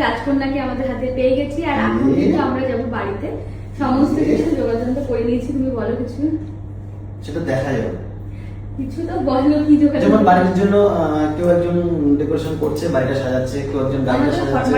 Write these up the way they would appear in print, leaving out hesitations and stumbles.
রাজকন্যাকে আমাদের হাতে পেয়ে গেছি, আর এখন কিন্তু আমরা যাবো বাড়িতে। সমস্ত কিছু যোগাযোগ করে নিয়েছি। তুমি বলো কিছু। সেটা দেখা যাবে। কিছু তো বলো, কি যোগাযোগ? যেমন বাড়ির জন্য কেউ একজন ডেকোরেশন করছে, বাড়িটা সাজাচ্ছে, কেউ একজন গাড়িটা সাজাচ্ছে,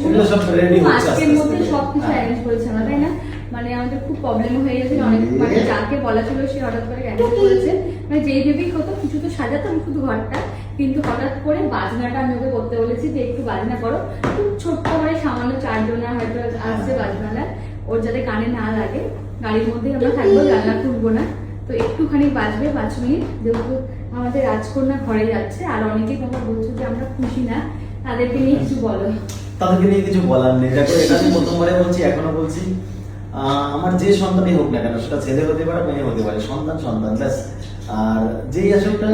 এগুলো সব রেডি হচ্ছে আজকের মধ্যে সবকিছু অ্যারেঞ্জ করেছে আমরা, তাই না? মানে আমাদের খুব প্রবলেম হয়ে গেছে, অনেক মানে যাকে বলা ছিল সে হঠাৎ করে ক্যান্সেল করেছে। মানে যেই ভেবেই হতো কিছু তো সাজাতাম শুধু ঘরটা, কিন্তু হঠাৎ করে বাজনাটা আমি ওকে করতে বলেছি যে একটু বাজনা করো। খুব ছোট্ট মানে সামান্য 4 জনের হয়তো আসছে বাজনাটা, ওর যাতে কানে না লাগে। গাড়ির মধ্যেই আমরা থাকবো, জানলা খুলবো না, তো একটুখানি বাজবে 5 মিনিট। যেহেতু আমাদের রাজকন্যা ঘরে যাচ্ছে, আর অনেকেই তোমরা বলছো যে আমরা খুশি না, তাদেরকে নিয়ে কিছু বলো। তাদেরকে নিয়ে কিছু বলার নেই। দেখো, এটা আমি প্রথমবারে বলছি, এখনো বলছি, আমার যে সন্তানই হোক না কেন, সেটা ছেলে হতে পারে, মেয়ে হতে পারে, সন্তান সন্তান ব্যাস। আর যেই আসুক না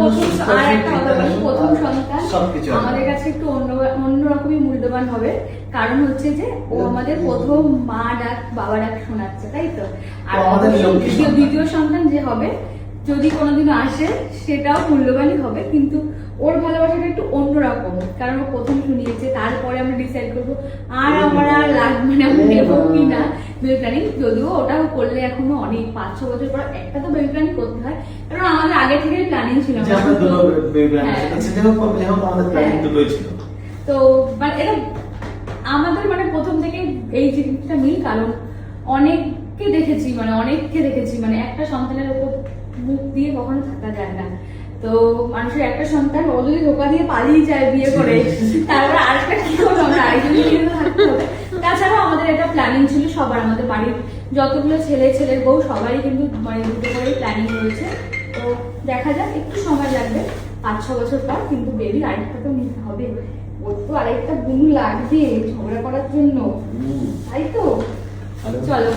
প্রথম সন্তান সবকিছু আমাদের কাছে একটু অন্যরকমই মূল্যবান হবে, কারণ হচ্ছে যে ও আমাদের প্রথম মা ডাক বাবা ডাক শোনাচ্ছে, তাই তো? আর দ্বিতীয় সন্তান যে হবে, যদি কোনোদিনও আসে, সেটাও মূল্যবানই হবে, কিন্তু ওর ভালোবাসাটা একটু অন্যরকম, কারণ ও প্রথম শুনিয়েছে। তারপরে আমরা ডিসাইড করবো আর আমরা মানে আমরা নেবো কিনা বেবি প্ল্যানিং। যদিও ওটাও করলে এখনো অনেক 5-6 বছর পর একটা তো বেবি প্ল্যানিং করতে হয়, কারণ আমাদের আগে থেকে প্ল্যানিং ছিল। তো মানে এটা আমাদের মানে প্রথম থেকে এই জিনিসটা মিল, কারণ অনেককে দেখেছি, মানে একটা সন্তানের উপর মুখ দিয়ে কখনো থাকা যায় না। তো মানুষের একটা সন্তান, ও যদি ধোকা দিয়ে পালিয়ে যায় বিয়ে করে, তারপরে আরেকটা কি করবো, আমরা আরেকজন নিয়ে থাকতে হবে। তাছাড়া আমাদের এটা প্ল্যানিং ছিল সবার, আমাদের বাড়ির যতগুলো ছেলের বউ সবাই কিন্তু মানে দুটো করেই প্ল্যানিং রয়েছে। তো দেখা যাক, একটু সময় লাগবে 5-6 বছর পর, কিন্তু বেবির আরেকটা তো নিতে হবে। ওর তো আরেকটা গুণ লাগবে ঝগড়া করার জন্য, তাই তো? চলো।